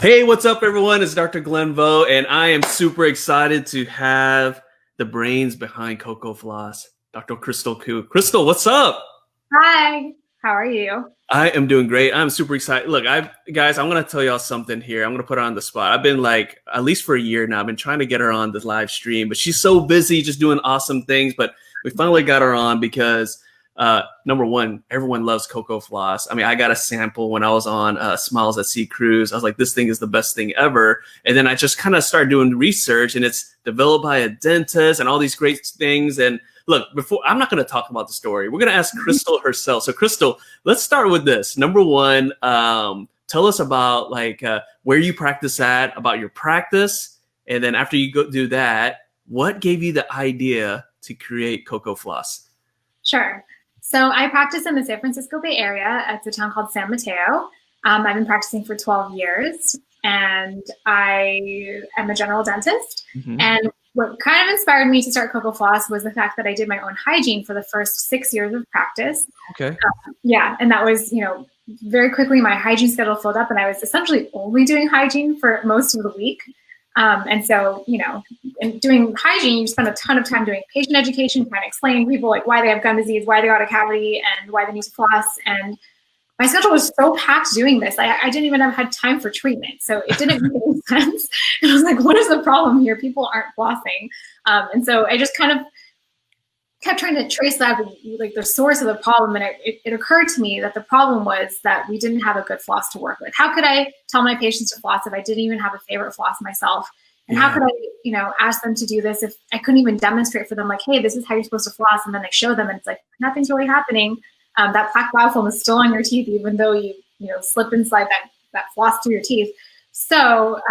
Hey, what's up, everyone? It's Dr. Glenn Vo, and I am super excited to have the brains behind Coco Floss, Dr. Chrystle Cu. Chrystle, what's up? Hi, how are you? I am doing great. I'm super excited. Look, guys, I'm going to tell y'all something here. I'm going to put her on the spot. I've been like, at least for a year now, I've been trying to get her on the live stream, but she's so busy just doing awesome things. But we finally got her on because number one, everyone loves Coco Floss. I mean, I got a sample when I was on Smiles at Sea Cruise. I was like, this thing is the best thing ever. And then I just kind of started doing research, and it's developed by a dentist and all these great things. And look, I'm not going to talk about the story. We're going to ask Chrystle herself. So Chrystle, let's start with this. Number one, tell us about where you practice at, about your practice. And then after you go do that, what gave you the idea to create Coco Floss? Sure. So I practice in the San Francisco Bay Area. It's a town called San Mateo. I've been practicing for 12 years, and I am a general dentist. Mm-hmm. And what kind of inspired me to start Coco Floss was the fact that I did my own hygiene for the first 6 years of practice. Okay. And that was, very quickly my hygiene schedule filled up, and I was essentially only doing hygiene for most of the week. And so, in doing hygiene, you spend a ton of time doing patient education, trying to explain to people like why they have gum disease, why they got a cavity, and why they need to floss. And my schedule was so packed doing this. I didn't even have had time for treatment. So it didn't make any sense. And I was like, what is the problem here? People aren't flossing. And so I just kind of kept trying to trace that, like the source of the problem. And it occurred to me that the problem was that we didn't have a good floss to work with. How could I tell my patients to floss if I didn't even have a favorite floss myself? And how could I, ask them to do this if I couldn't even demonstrate for them, like, hey, this is how you're supposed to floss. And then I show them and it's like, nothing's really happening. That plaque biofilm is still on your teeth, even though you slip and slide that floss through your teeth. So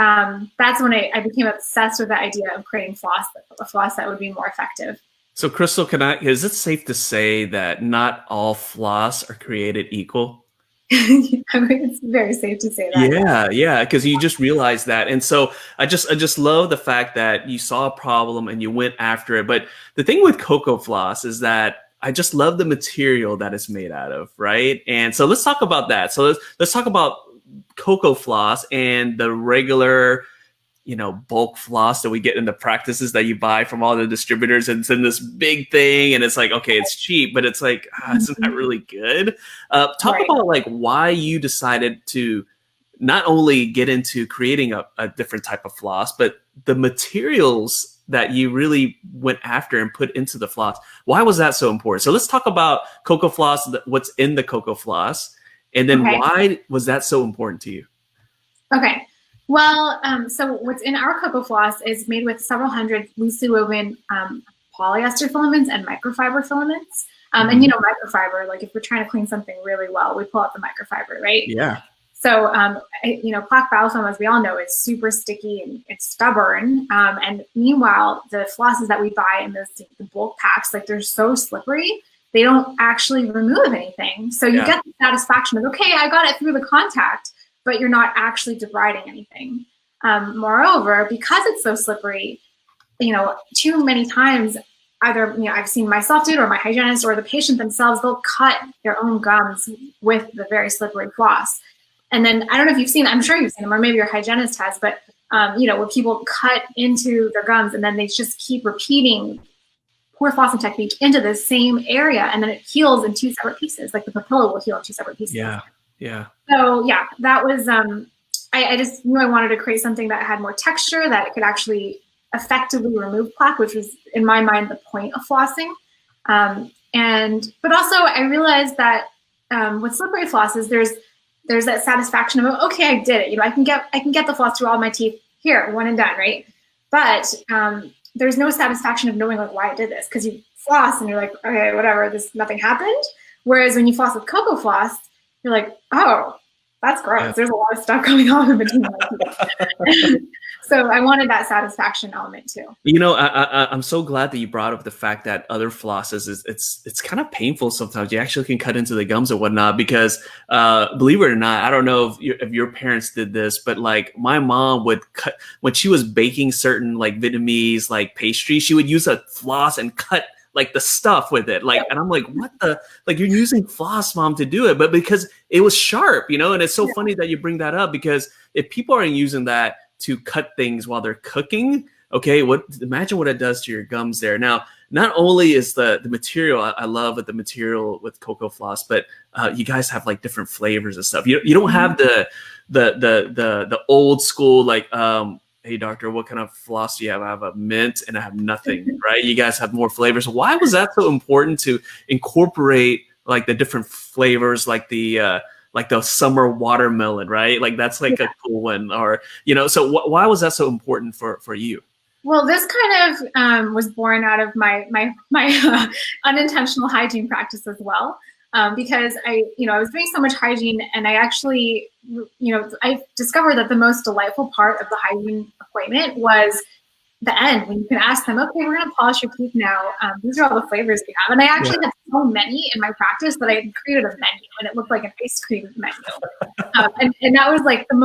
that's when I became obsessed with the idea of creating a floss that would be more effective. So Chrystle, is it safe to say that not all floss are created equal? I mean, it's very safe to say that. Yeah, because you just realized that. And so I just love the fact that you saw a problem and you went after it. But the thing with Coco Floss is that I just love the material that it's made out of, right? And so let's talk about that. So let's talk about Coco Floss and the regular bulk floss that we get in the practices that you buy from all the distributors, and it's in this big thing, and it's like, okay, it's cheap, but it's like, isn't that really good? Talk about like why you decided to not only get into creating a different type of floss, but the materials that you really went after and put into the floss. Why was that so important? So let's talk about Coco Floss, what's in the Coco Floss, and then why was that so important to you? Okay. Well, so what's in our Coco Floss is made with several hundred loosely woven polyester filaments and microfiber filaments. And microfiber, like if we're trying to clean something really well, we pull out the microfiber, right? Yeah. So, plaque biofilm, as we all know, is super sticky and it's stubborn. And meanwhile, the flosses that we buy in the bulk packs, like they're so slippery, they don't actually remove anything. So you get the satisfaction of, okay, I got it through the contact, but you're not actually debriding anything. Moreover, because it's so slippery, too many times, either I've seen myself do it or my hygienist or the patient themselves, they'll cut their own gums with the very slippery floss. And then I don't know if you've seen, I'm sure you've seen them, or maybe your hygienist has, but where people cut into their gums and then they just keep repeating poor flossing technique into the same area, and then it heals in two separate pieces, like the papilla will heal in two separate pieces. Yeah. So that was, I just knew I wanted to create something that had more texture, that it could actually effectively remove plaque, which was in my mind the point of flossing. But also I realized that with slippery flosses, there's that satisfaction of, okay, I did it. I can get the floss through all my teeth here, one and done, right? But there's no satisfaction of knowing like why I did this, because you floss and you're like, okay, whatever, nothing happened. Whereas when you floss with Coco Floss, you're like, oh, that's gross. Yeah. There's a lot of stuff going on in between my teeth. So I wanted that satisfaction element too. I'm so glad that you brought up the fact that other flosses it's kind of painful sometimes. You actually can cut into the gums or whatnot because believe it or not, I don't know if your parents did this, but like my mom would cut when she was baking certain like Vietnamese like pastry, she would use a floss and cut like the stuff with it. Like, and I'm like, what the, like you're using floss, mom, to do it. But because it was sharp, you know, and it's so funny that you bring that up, because if people are using that to cut things while they're cooking, okay, imagine what it does to your gums there. Now, not only is the material, I love the material with Coco Floss, but you guys have like different flavors and stuff. You don't have the old school, like, hey doctor, what kind of floss do you have? I have a mint and I have nothing, right? You guys have more flavors. Why was that so important to incorporate like the different flavors, like the summer watermelon, right? Like that's like a cool one, or, you know, so why was that so important for you? Well, this kind of was born out of my unintentional hygiene practice as well, because I was doing so much hygiene, and I actually, I discovered that the most delightful part of the hygiene appointment was the end, when you can ask them, okay, we're going to polish your teeth now. These are all the flavors we have. And I actually had so many in my practice that I created a menu, and it looked like an ice cream menu. And that was like the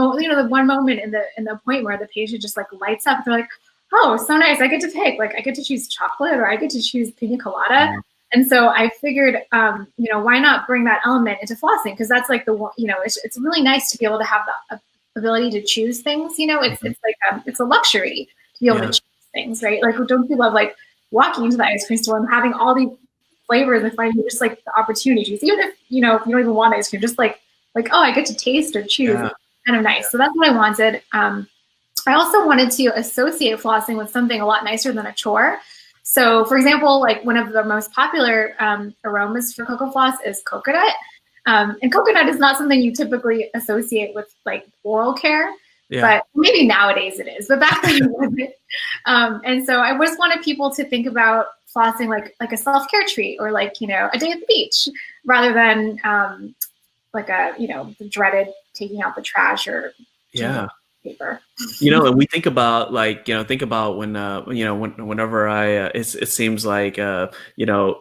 one moment in the point where the patient just like lights up. They're like, oh, so nice. I get to pick, like I get to choose chocolate, or I get to choose pina colada. And so I figured, why not bring that element into flossing? Because that's like it's really nice to be able to have the ability to choose things. It's like it's a luxury to be able to choose things, right? Like, don't you love like walking into the ice cream store and having all these flavors and finding just like the opportunity to choose, even if you don't even want ice cream, just like oh, I get to taste or choose. It's kind of nice. So that's what I wanted. I also wanted to associate flossing with something a lot nicer than a chore. So, for example, like one of the most popular aromas for Coco Floss is coconut. And coconut is not something you typically associate with like oral care, but maybe nowadays it is. But back then it wasn't. And so I just wanted people to think about flossing like a self-care treat, or like, a day at the beach, rather than like the dreaded taking out the trash or paper. And we think about when whenever it seems like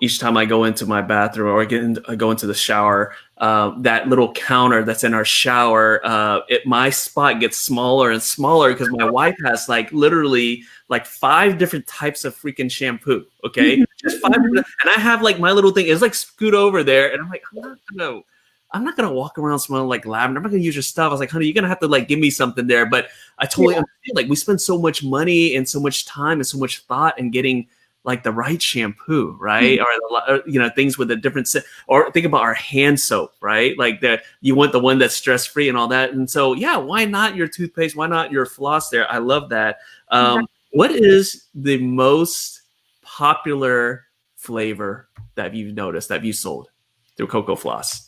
each time I go into my bathroom or I go into the shower, that little counter that's in our shower, my spot gets smaller and smaller because my wife has like literally like 5 different types of freaking shampoo. Okay, just 5 different, and I have like my little thing is like scoot over there, and I'm like, I'm not gonna walk around smelling like lavender. I'm not gonna use your stuff. I was like, honey, you're gonna have to like give me something there. But I totally understand. Like, we spend so much money and so much time and so much thought in getting like the right shampoo, right? Or things with a different scent. Or think about our hand soap, right? Like you want the one that's stress free and all that. And so why not your toothpaste? Why not your floss there? I love that. What is the most popular flavor that you've noticed that you sold through Coco Floss?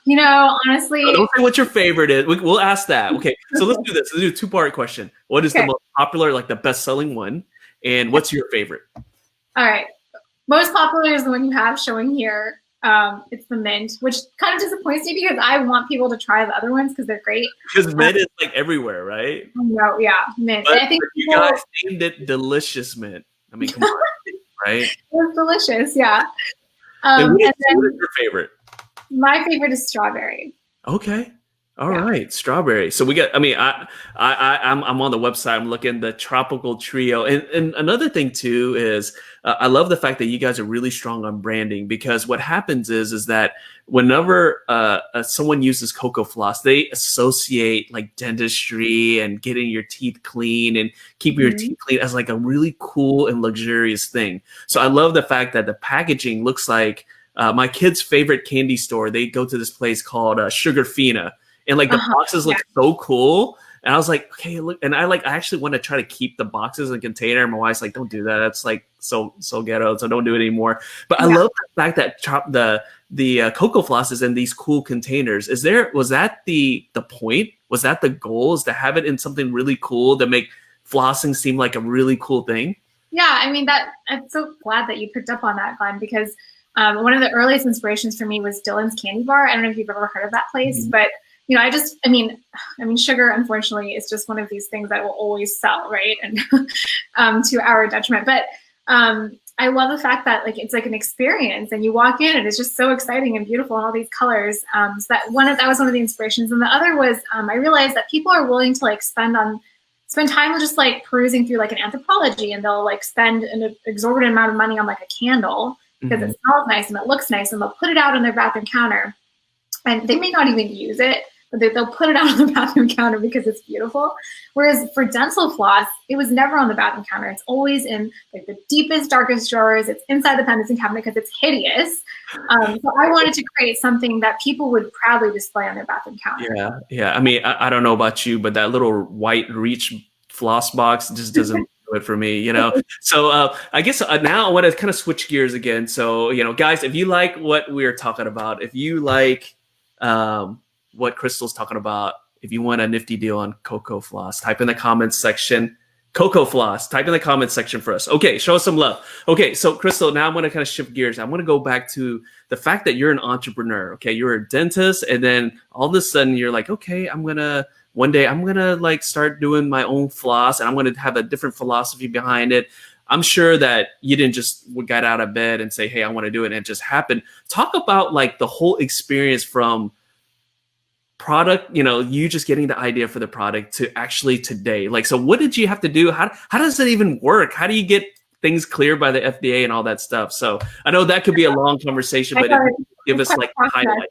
Honestly, don't say what your favorite is. We'll ask that. Okay, so let's do this. Let's do a 2-part question. What is the most popular, like the best-selling one, and what's your favorite? All right, most popular is the one you have showing here. It's the mint, which kind of disappoints me because I want people to try the other ones because they're great. Because mint is like everywhere, right? No, mint. But I think you guys named it Delicious Mint. I mean, come on, right? It was delicious, yeah. What is your favorite? My favorite is strawberry. Okay. All right. Strawberry. So we got, I'm on the website. I'm looking the tropical trio. And another thing too is I love the fact that you guys are really strong on branding, because what happens is that whenever someone uses Coco Floss, they associate like dentistry and getting your teeth clean and keeping your teeth clean as like a really cool and luxurious thing. So I love the fact that the packaging looks like my kid's favorite candy store. They go to this place called Sugar Fina, and like the boxes look so cool. And I was like, okay, look. And I actually want to try to keep the boxes in a container. And my wife's like, don't do that. That's like so ghetto. So don't do it anymore. But I love the fact that the Coco Floss is in these cool containers. Was that the point? Was that the goal? Is to have it in something really cool to make flossing seem like a really cool thing? Yeah, I'm so glad that you picked up on that, Glenn, because one of the earliest inspirations for me was Dylan's Candy Bar. I don't know if you've ever heard of that place, but sugar, unfortunately, is just one of these things that will always sell, right? And to our detriment. But I love the fact that like it's like an experience, and you walk in and it's just so exciting and beautiful, and all these colors. So that was one of the inspirations. And the other was I realized that people are willing to like spend on spend time just like perusing through like an anthropology, and they'll like spend an exorbitant amount of money on like a candle because it smells nice and it looks nice, and they'll put it out on their bathroom counter, and they may not even use it, but they'll put it out on the bathroom counter because it's beautiful. Whereas for dental floss, it was never on the bathroom counter. It's always in like the deepest, darkest drawers. It's inside the medicine cabinet because it's hideous. So I wanted to create something that people would proudly display on their bathroom counter. Yeah. I mean, I don't know about you, but that little white Reach floss box just doesn't do it for me, you know? So I guess now I want to kind of switch gears again. So, you know, guys, if you like what we're talking about, if you like what Crystal's talking about, if you want a nifty deal on Coco Floss, type in the comments section. Coco Floss, type in the comments section for us. Okay, show us some love. Okay, so Chrystle, now I'm going to kind of shift gears. I want to go back to the fact that you're an entrepreneur. Okay, you're a dentist, and then all of a sudden you're like, okay, one day I'm gonna like start doing my own floss, and I'm gonna have a different philosophy behind it. I'm sure that you didn't just get out of bed and say, hey, I want to do it, and it just happened. Talk about like the whole experience from product, you know, you just getting the idea for the product to actually today. Like, so what did you have to do? How does it even work? How do you get things cleared by the FDA and all that stuff? So I know that could be a long conversation, but give us like a highlight.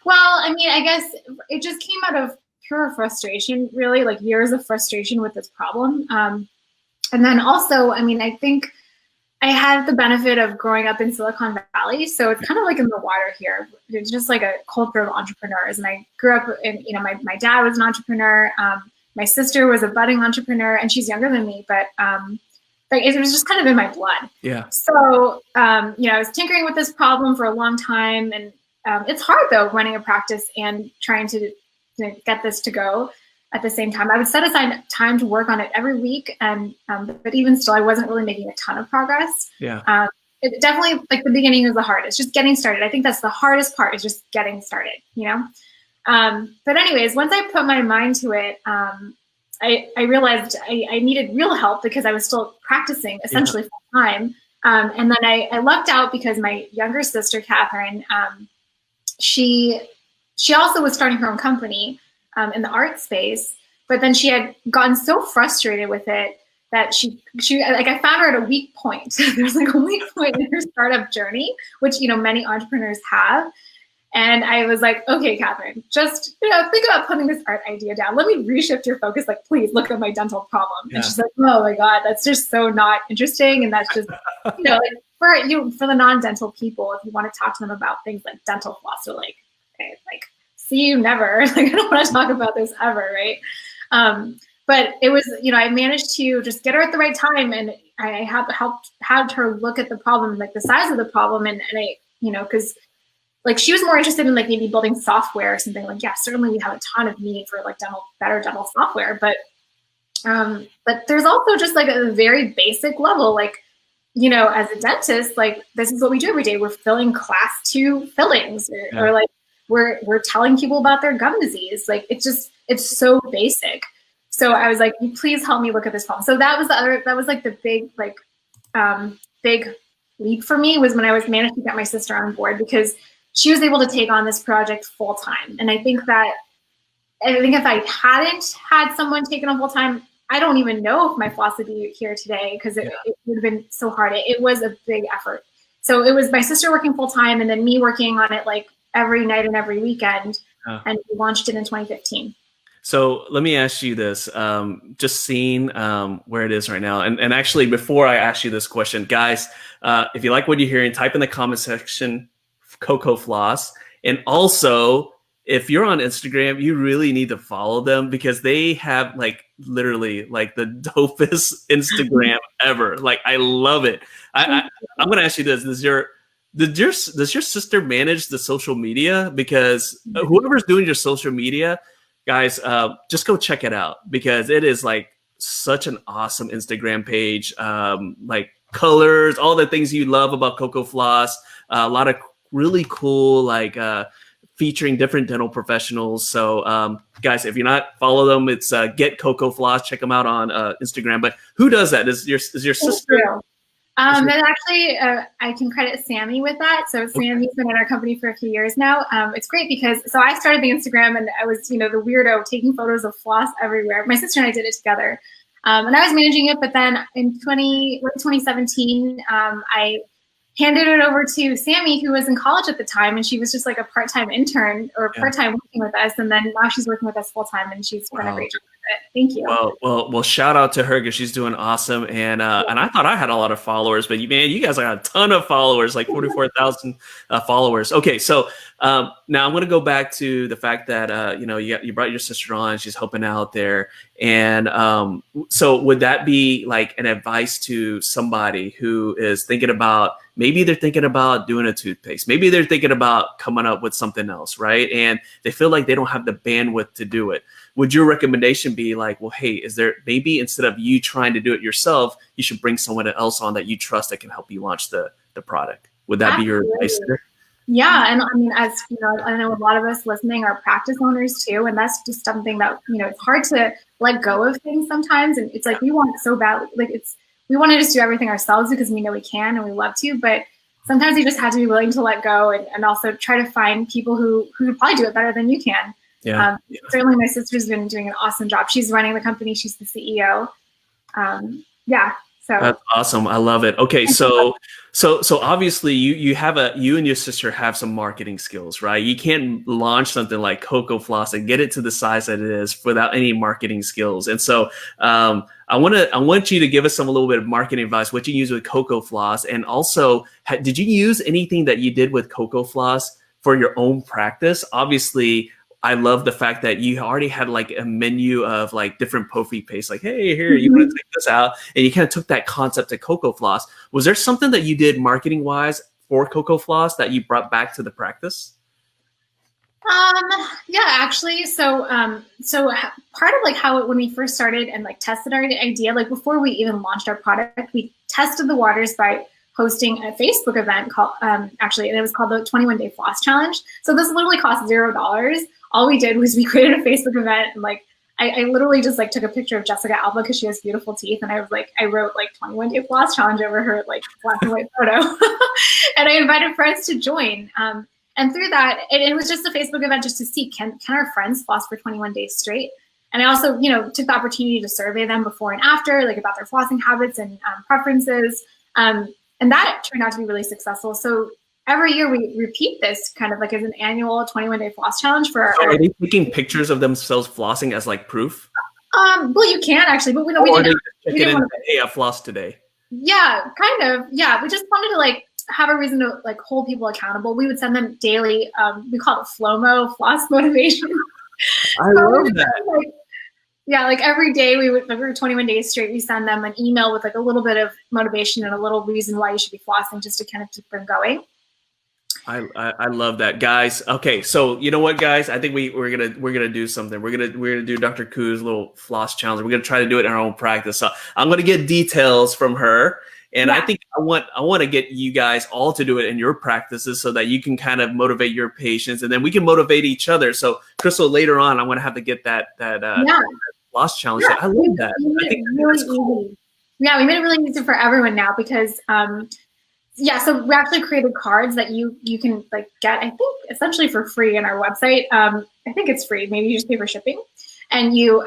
Well, I mean, I guess it just came out of pure frustration, really, like years of frustration with this problem. And then also, I mean, I think I had the benefit of growing up in Silicon Valley, so it's kind of like in the water here. It's just like a culture of entrepreneurs. And I grew up in, you know, my dad was an entrepreneur. My sister was a budding entrepreneur, and she's younger than me, but like it was just kind of in my blood. Yeah. So, you know, I was tinkering with this problem for a long time, and it's hard though, running a practice and trying to get this to go at the same time. I would set aside time to work on it every week, and but even still, I wasn't really making a ton of progress. Yeah. It definitely, like the beginning is the hardest, just getting started. I think that's the hardest part, is just getting started, you know? But anyways, once I put my mind to it, I realized I needed real help because I was still practicing essentially full time. And then I lucked out because my younger sister, Catherine, she also was starting her own company in the art space, but then she had gotten so frustrated with it that she like, I found her at a weak point. There's like a weak point in her startup journey, which, you know, many entrepreneurs have. And I was like, okay, Catherine, just, you know, think about putting this art idea down. Let me reshift your focus. Like, please look at my dental problem. Yeah. And she's like, oh my God, that's just so not interesting. And that's just, you know, like for the non-dental people, if you want to talk to them about things like dental floss, they're like, okay, like, see you never. Like, I don't want to talk about this ever, right? But it was, you know, I managed to just get her at the right time, and I had her look at the problem, like the size of the problem, and I, you know, because like she was more interested in like maybe building software or something. Like, yeah, certainly we have a ton of need for like better dental software, but there's also just like a very basic level, like, you know, as a dentist, like this is what we do every day. We're filling class 2 fillings, or like we're telling people about their gum disease. Like it's so basic. So I was like, please help me look at this problem. So that was like the big, like, big leap for me, was when I was managed to get my sister on board, because she was able to take on this project full time. And I think if I hadn't had someone take it on full time, I don't even know if my floss would be here today, because it would have been so hard. It was a big effort. So it was my sister working full time, and then me working on it like every night and every weekend. And we launched it in 2015. So let me ask you this, just seeing where it is right now. And actually, before I ask you this question, guys, if you like what you're hearing, type in the comment section, Coco Floss. And also, if you're on Instagram, you really need to follow them, because they have like literally like the dopest Instagram ever. Like, I love it. I'm going to ask you this. Does your sister manage the social media? Because whoever's doing your social media, guys, just go check it out, because it is like such an awesome Instagram page. Like colors, all the things you love about Coco Floss, a lot of really cool, like featuring different dental professionals. So guys, if you're not follow them, it's Get Coco Floss. Check them out on Instagram. But who does that? Is your sister? That actually, I can credit Sammy with that. So Sammy's been in our company for a few years now. It's great because, so I started the Instagram and I was, the weirdo taking photos of floss everywhere. My sister and I did it together. And I was managing it, but then in 2017, I handed it over to Sammy, who was in college at the time, and she was just like a part-time intern or part-time working with us. And then now she's working with us full-time, and she's done a great job with it. Thank you. Well, shout out to her because she's doing awesome. And and I thought I had a lot of followers, but man, you guys got a ton of followers, like 44,000 followers. Okay, so now I'm going to go back to the fact that you brought your sister on, she's helping out there, and so would that be like an advice to somebody who is thinking about, maybe they're thinking about doing a toothpaste, maybe they're thinking about coming up with something else, right? And they feel like they don't have the bandwidth to do it. Would your recommendation be like, well, hey, is there maybe instead of you trying to do it yourself, you should bring someone else on that you trust that can help you launch the product? Would that be your advice there? Yeah, and I mean, as I know a lot of us listening are practice owners too, and that's just something that it's hard to let go of things sometimes, and it's like we want it so badly, like we want to just do everything ourselves because we know we can and we love to, but sometimes you just have to be willing to let go and also try to find people who could probably do it better than you can. Certainly, my sister's been doing an awesome job. She's running the company. She's the CEO. So that's awesome. I love it. Okay, so obviously you and your sister have some marketing skills, right? You can't launch something like Coco Floss and get it to the size that it is without any marketing skills. And so I want you to give us a little bit of marketing advice, what you use with Coco Floss, and also did you use anything that you did with Coco Floss for your own practice? Obviously, I love the fact that you already had like a menu of like different Pofi pastes, like, hey, here, you want to take this out, and you kind of took that concept to Coco Floss. Was there something that you did marketing wise for Coco Floss that you brought back to the practice? Yeah, actually. So part of like how when we first started and like tested our idea, like before we even launched our product, we tested the waters by hosting a Facebook event called, and it was called the 21-Day Floss Challenge. So this literally cost $0. All we did was we created a Facebook event, and like I literally just like took a picture of Jessica Alba because she has beautiful teeth, and I wrote like 21-Day Floss Challenge over her like black and white photo, and I invited friends to join. And through that, it was just a Facebook event just to see can our friends floss for 21 days straight. And I also took the opportunity to survey them before and after, like about their flossing habits and preferences, and that turned out to be really successul. So every year we repeat this kind of like as an annual 21-Day Floss Challenge for our. Are they taking pictures of themselves flossing as like proof? Well, you can actually, but we didn't. Hey, I flossed today. Yeah, kind of. Yeah, we just wanted to like have a reason to like hold people accountable. We would send them daily. We call it FLOMO, floss motivation. I love that. Like every day we would, every 21 days straight, we send them an email with like a little bit of motivation and a little reason why you should be flossing, just to kind of keep them going. I love that, guys. Okay, so you know what, guys? I think we're gonna do something. We're gonna do Dr. Cu's little floss challenge. We're gonna try to do it in our own practice. So I'm gonna get details from her, and I think I want to get you guys all to do it in your practices so that you can kind of motivate your patients, and then we can motivate each other. So Chrystle, later on, I want to have to get that floss challenge. I love that. I think that's cool. Yeah, we made it really easy for everyone now because. So we actually created cards that you can like get, I think, essentially for free on our website. I think it's free. Maybe you just pay for shipping, and you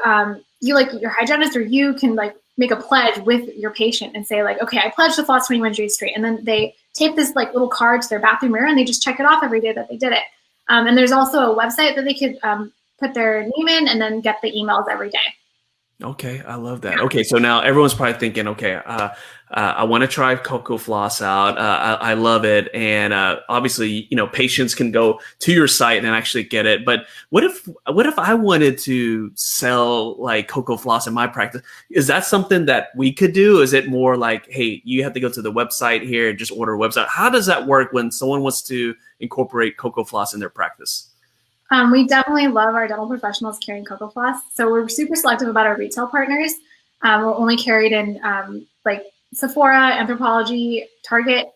like your hygienist or you can like make a pledge with your patient and say like, okay, I pledge to floss 21 days straight, and then they tape this like little card to their bathroom mirror and they just check it off every day that they did it. And there's also a website that they could put their name in and then get the emails every day. Okay, I love that. Okay, so now everyone's probably thinking, okay, I want to try Coco Floss out. I love it, and obviously, patients can go to your site and actually get it. But what if I wanted to sell like Coco Floss in my practice? Is that something that we could do? Is it more like, hey, you have to go to the website here and just order a website? How does that work when someone wants to incorporate Coco Floss in their practice? We definitely love our dental professionals carrying Coco Floss. So we're super selective about our retail partners. We're only carried in like Sephora, Anthropologie, Target,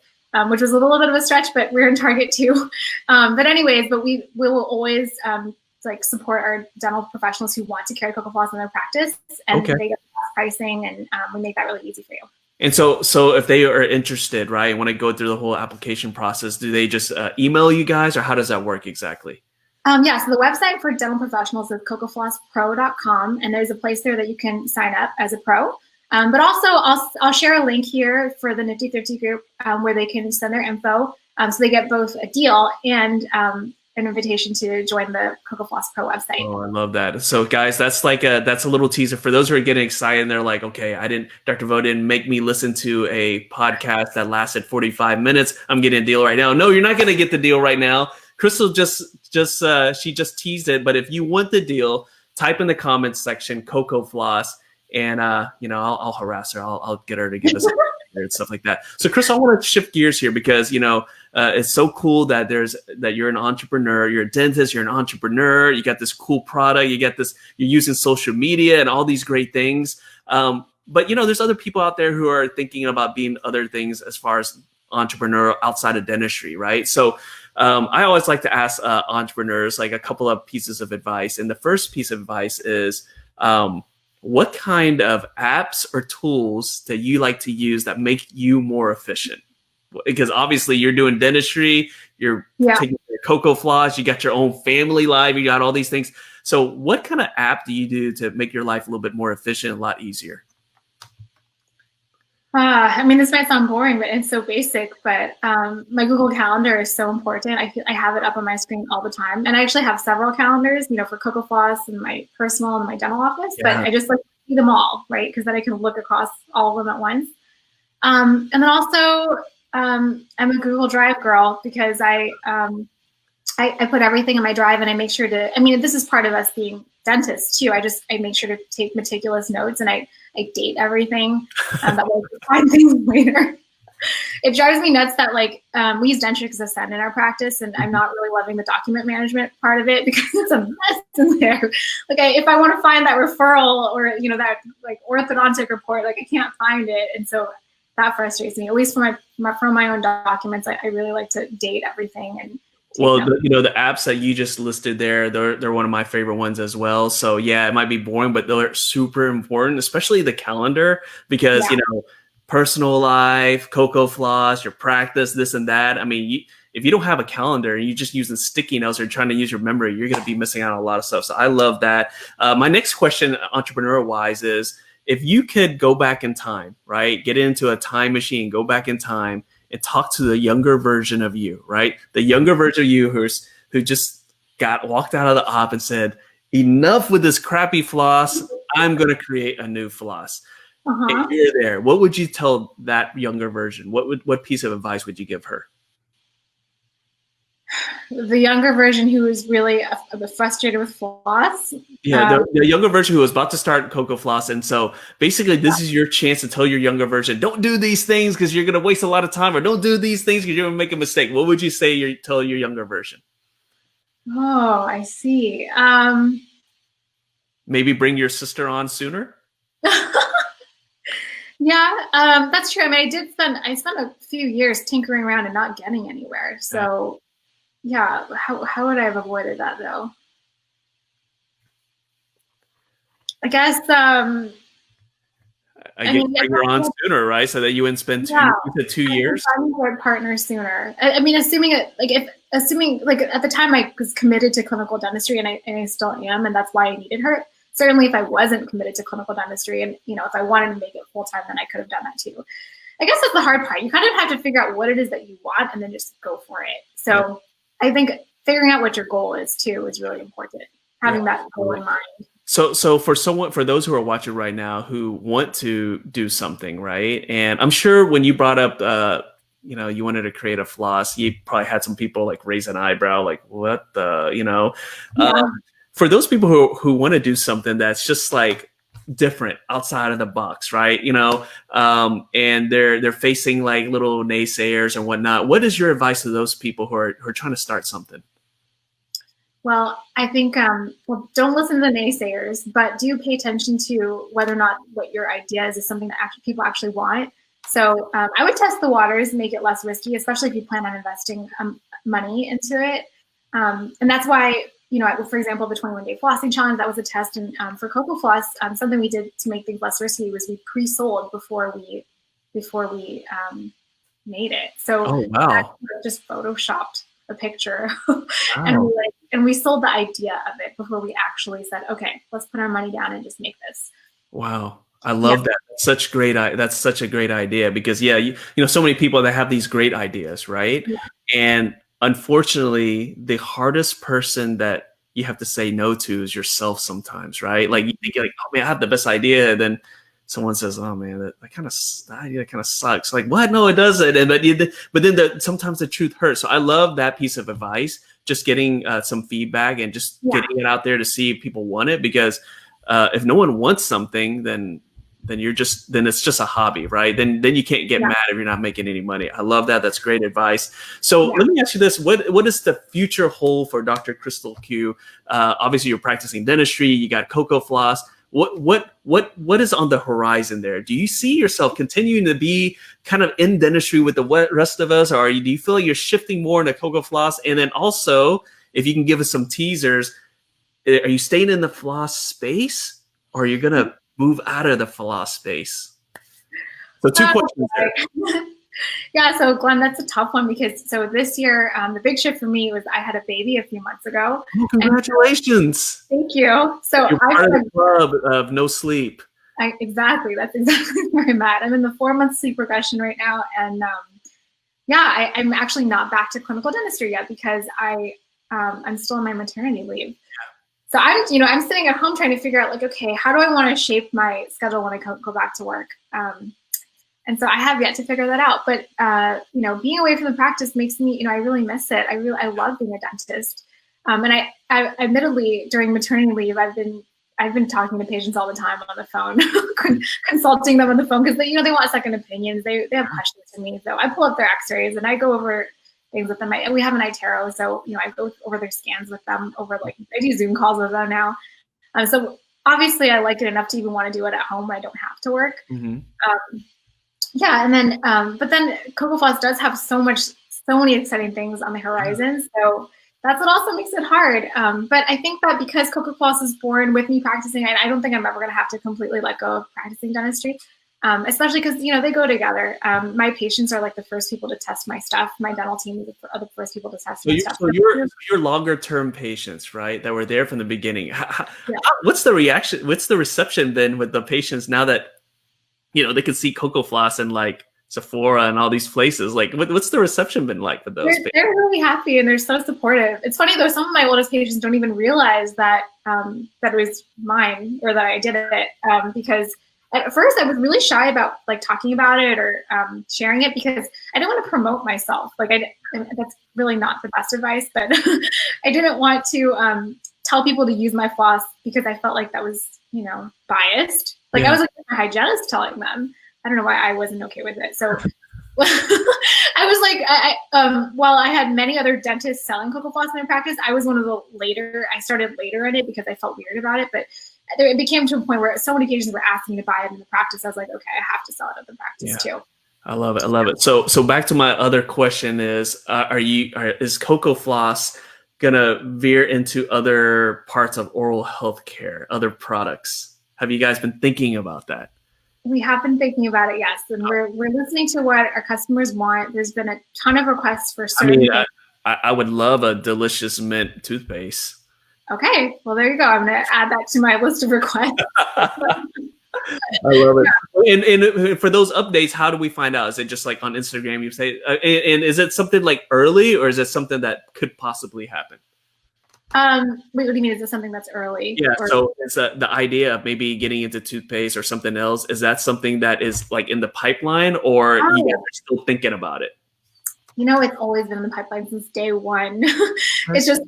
which was a little bit of a stretch, but we're in Target too. But we will always like support our dental professionals who want to carry Coco Floss in their practice, and they get pricing, and we make that really easy for you. And so if they are interested, right, and want to go through the whole application process, do they just email you guys, or how does that work exactly? Yeah, so the website for dental professionals is CocoFlossPro.com, and there's a place there that you can sign up as a pro. But also, I'll share a link here for the Nifty Thrifty group where they can send their info, so they get both a deal and an invitation to join the CocoFloss Pro website. Oh, I love that. So, guys, that's a little teaser for those who are getting excited. And they're like, okay, Dr. Vo didn't make me listen to a podcast that lasted 45 minutes. I'm getting a deal right now. No, you're not going to get the deal right now. Chrystle she just teased it. But if you want the deal, type in the comments section, Coco Floss, and I'll harass her. I'll get her to give us and stuff like that. So, Chris, I want to shift gears here because it's so cool that you're an entrepreneur, you're a dentist, you're an entrepreneur, you got this cool product, you're using social media and all these great things. But there's other people out there who are thinking about being other things as far as entrepreneur outside of dentistry, right? So I always like to ask entrepreneurs like a couple of pieces of advice. And the first piece of advice is, what kind of apps or tools that you like to use that make you more efficient? Because obviously you're doing dentistry, you're taking your Coco Floss, you got your own family life, you got all these things. So what kind of app do you do to make your life a little bit more efficient, a lot easier? This might sound boring, but it's so basic. But my Google Calendar is so important. I have it up on my screen all the time, and I actually have several calendars, for Coco Floss and my personal and my dental office. Yeah. But I just like to see them all, right? Because then I can look across all of them at once. And then also, I'm a Google Drive girl because I put everything in my Drive, and I make sure to. This is part of us being dentists too. I make sure to take meticulous notes, and I date everything. That way I can find things later. It drives me nuts that we use Dentrix Ascend in our practice, and I'm not really loving the document management part of it because it's a mess in there. If I want to find that referral or that orthodontic report, I can't find it, and so that frustrates me. At least for my own documents, I really like to date everything and. Well, the apps that you just listed there, they're one of my favorite ones as well. So yeah, it might be boring, but they're super important, especially the calendar, because personal life, Coco Floss, your practice, this and that. If you don't have a calendar and you're just using sticky notes or trying to use your memory, you're going to be missing out on a lot of stuff. So I love that. My next question, entrepreneur wise, is if you could go back in time, right? Get into a time machine, go back in time, and talk to the younger version of you, right? The younger version of you who just walked out of the op and said, enough with this crappy floss. I'm going to create a new floss. If you're there, what would you tell that younger version? What piece of advice would you give her? The younger version who was really frustrated with floss. Yeah, the younger version who was about to start Coco Floss. And so basically this is your chance to tell your younger version, don't do these things because you're going to waste a lot of time, or don't do these things because you're going to make a mistake. What would you say tell your younger version? Oh, I see. Maybe bring your sister on sooner? Yeah, that's true. I spent a few years tinkering around and not getting anywhere. So yeah, how would I have avoided that though? I guess bring her on sooner, right? So that you wouldn't spend 2 years. Find a partner sooner. Assuming at the time I was committed to clinical dentistry, and I still am, and that's why I needed her. Certainly, if I wasn't committed to clinical dentistry, and if I wanted to make it full time, then I could have done that too. I guess that's the hard part. You kind of have to figure out what it is that you want, and then just go for it. So I think figuring out what your goal is too is really important. Having that goal in mind. So for those who are watching right now who want to do something, right? And I'm sure when you brought up, you wanted to create a floss, you probably had some people raise an eyebrow, what the, for those people who want to do something that's just different outside of the box, right? And they're facing little naysayers and whatnot. What is your advice to those people who are trying to start something? Well, I think, don't listen to the naysayers, but do pay attention to whether or not what your idea is something that people actually want. So I would test the waters and make it less risky, especially if you plan on investing money into it. And that's why, for example, the 21-day flossing challenge, that was a test. And for Coco Floss, something we did to make things less risky was we pre-sold before we before we made it. So Oh, wow. just photoshopped a picture Wow. and we sold the idea of it before we actually said, okay, let's put our money down and just make this. Wow. I love that. That's such a great idea because you know, so many people that have these great ideas, right? Yeah. And unfortunately, the hardest person that you have to say no to is yourself sometimes, right? Like you think like, oh man, I have the best idea. And then someone says, oh man, that idea kind of sucks. Like, what? No, it doesn't. And but then sometimes the truth hurts. So I love that piece of advice, just getting some feedback and just getting it out there to see if people want it. Because if no one wants something, then it's just a hobby, right? Then you can't get mad if you're not making any money. I love that. That's great advice. So let me ask you this: what does the future hold for Dr. Chrystle Cu? Obviously, you're practicing dentistry. You got Coco Floss. What is on the horizon there? Do you see yourself continuing to be kind of in dentistry with the rest of us, or do you feel like you're shifting more into Coco Floss? And then also, if you can give us some teasers, are you staying in the floss space, or are you gonna move out of the floss space? So two questions there. Yeah, so Glenn, that's a tough one because this year, the big shift for me was I had a baby a few months ago. Oh, congratulations. Thank you. So you're part of the club of no sleep. Exactly. That's exactly where I'm at. I'm in the 4-month sleep regression right now. And I'm actually not back to clinical dentistry yet because I'm still on my maternity leave. So I'm sitting at home trying to figure out like, okay, how do I want to shape my schedule when I go back to work? And so I have yet to figure that out. But, being away from the practice makes me, I really miss it. I love being a dentist. And I admittedly during maternity leave, I've been talking to patients all the time on the phone, consulting them on the phone because they want second opinions. They have questions to me. So I pull up their x-rays and I go over things with them. We have an iTero, so I go over their scans with them I do Zoom calls with them now. So obviously I like it enough to even want to do it at home when I don't have to work. Mm-hmm. And then but then CocoFloss does have so many exciting things on the horizon. So that's what also makes it hard. But I think that because CocoFloss is born with me practicing, I don't think I'm ever going to have to completely let go of practicing dentistry. Especially because, they go together. My patients are like the first people to test my stuff. My dental team are the first people to test my stuff. So your longer term patients, right, that were there from the beginning. What's the reaction? What's the reception been with the patients now that, they can see CocoFloss and like Sephora and all these places? Like, what's the reception been like for those patients? They're really happy and they're so supportive. It's funny though, some of my oldest patients don't even realize that that it was mine or that I did it because at first I was really shy about like talking about it or sharing it because I didn't want to promote myself. Like that's really not the best advice, but I didn't want to tell people to use my floss because I felt like that was, biased. Like I was like a hygienist telling them. I don't know why I wasn't okay with it. So I was like, while I had many other dentists selling CocoFloss in their practice, I was one of I started later in it because I felt weird about it, but it became to a point where so many patients were asking me to buy it in the practice. I was like, okay, I have to sell it at the practice too. I love it. So back to my other question is CocoFloss gonna veer into other parts of oral health care, other products? Have you guys been thinking about that? We have been thinking about it, yes. And we're listening to what our customers want. There's been a ton of requests for certain things. I would love a delicious mint toothpaste. Okay, well, there you go. I'm going to add that to my list of requests. I love it. And for those updates, how do we find out? Is it just like on Instagram, you say, and is it something like early or is it something that could possibly happen? Wait, what do you mean? Is it something that's early? Yeah, so it's the idea of maybe getting into toothpaste or something else. Is that something that is like in the pipeline or you guys are still thinking about it? It's always been in the pipeline since day one. It's just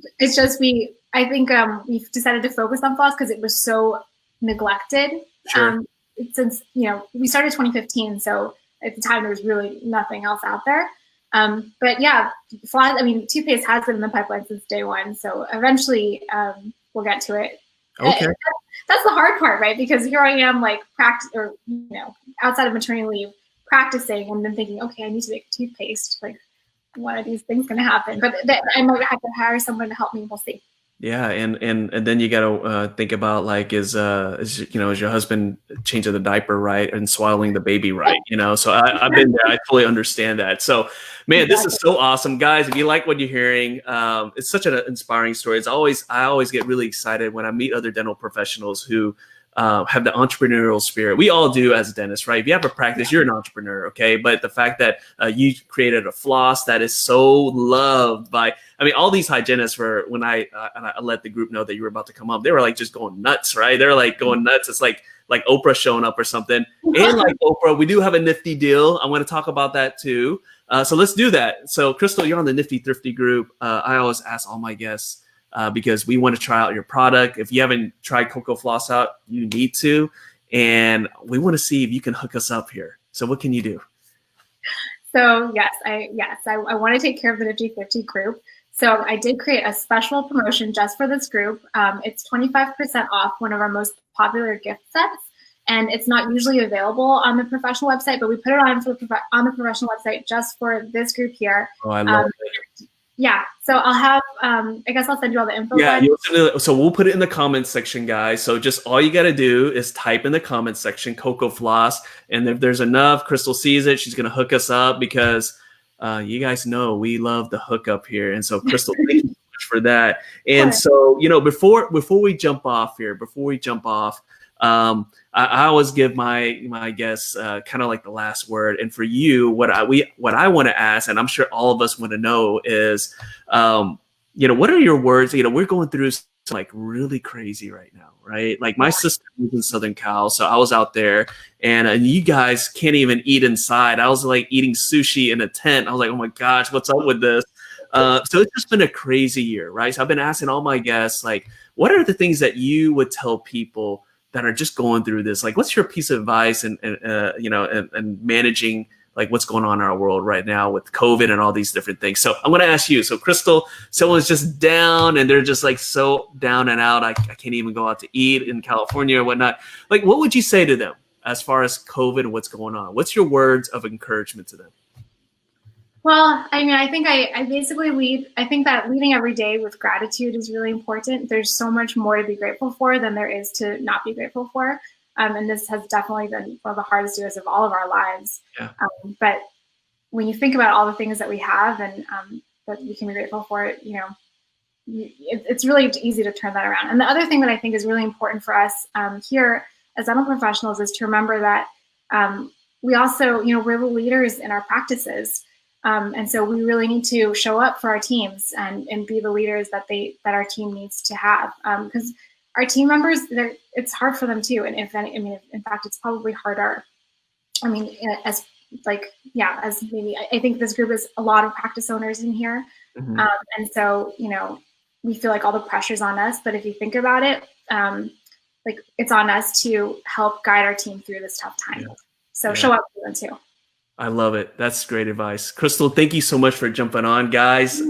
I think we've decided to focus on floss because it was so neglected. Sure. Since, we started 2015, so at the time there was really nothing else out there. But yeah, floss, toothpaste has been in the pipeline since day one. So eventually we'll get to it. Okay. That's the hard part, right? Because here I am like outside of maternity leave practicing and then thinking, okay, I need to make toothpaste. Like, one of these things going to happen, but I might have to hire someone to help me. We'll see. Yeah, and then you got to think about like is your husband changing the diaper right and swaddling the baby right? So I've been there. I fully understand that. So, man, this is so awesome, guys. If you like what you're hearing, it's such an inspiring story. I always get really excited when I meet other dental professionals who have the entrepreneurial spirit. We all do as dentists, right? If you have a practice, you're an entrepreneur, okay? But the fact that you created a floss that is so loved by, I mean, all these hygienists were, when I let the group know that you were about to come up, they were like just going nuts, right? They're like going nuts. It's like Oprah showing up or something. And like Oprah, we do have a Nifty deal. I want to talk about that too. So let's do that. So Chrystle, you're on the Nifty Thrifty group. I always ask all my guests, because we want to try out your product. If you haven't tried Coco Floss out, you need to. And we want to see if you can hook us up here. So what can you do? So yes, I want to take care of the Nifty Thrifty group. So I did create a special promotion just for this group. It's 25% off one of our most popular gift sets. And it's not usually available on the professional website, but we put it on the professional website just for this group here. Oh, I love it. Yeah, so I'll have, I guess I'll send you all the info. Yeah, so we'll put it in the comments section, guys. So just all you got to do is type in the comments section, Coco Floss. And if there's enough, Chrystle sees it. She's going to hook us up because you guys know we love the hookup here. And so Chrystle, thank you so much for that. And so, before we jump off here, I always give my guests kind of like the last word. And for you, what I want to ask, and I'm sure all of us want to know is, what are your words? We're going through like really crazy right now, right? Like my sister lives in Southern Cal, so I was out there, and you guys can't even eat inside. I was like eating sushi in a tent. I was like, oh my gosh, what's up with this? So it's just been a crazy year, right? So I've been asking all my guests, like, what are the things that you would tell people that are just going through this? Like, what's your piece of advice and managing like what's going on in our world right now with COVID and all these different things? So I'm going to ask you. So Chrystle, someone's just down and they're just like so down and out. I can't even go out to eat in California or whatnot. Like, what would you say to them as far as COVID and what's going on? What's your words of encouragement to them? Well, I mean, I think I basically lead. I think that leading every day with gratitude is really important. There's so much more to be grateful for than there is to not be grateful for. And this has definitely been one of the hardest years of all of our lives. Yeah. But when you think about all the things that we have and that we can be grateful for, it's really easy to turn that around. And the other thing that I think is really important for us here as dental professionals is to remember that we also, we're the leaders in our practices. And so we really need to show up for our teams and be the leaders that our team needs to have. Because our team members, it's hard for them too. And in fact, it's probably harder. I mean, as maybe, I think this group is a lot of practice owners in here. Mm-hmm. And so, we feel like all the pressure's on us, but if you think about it, like it's on us to help guide our team through this tough time. Yeah. So show up for them too. I love it. That's great advice. Chrystle, thank you so much for jumping on. Guys,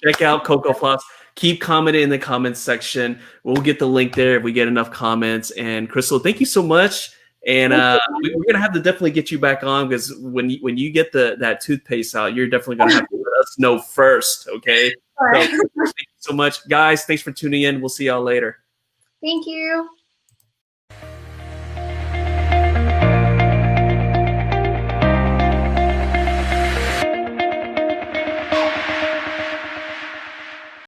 check out Coco Floss. Keep commenting in the comments section. We'll get the link there if we get enough comments. And Chrystle, thank you so much. And we're going to have to definitely get you back on because when you get that toothpaste out, you're definitely going to have to let us know first, okay? All right. So, thank you so much. Guys, thanks for tuning in. We'll see y'all later. Thank you.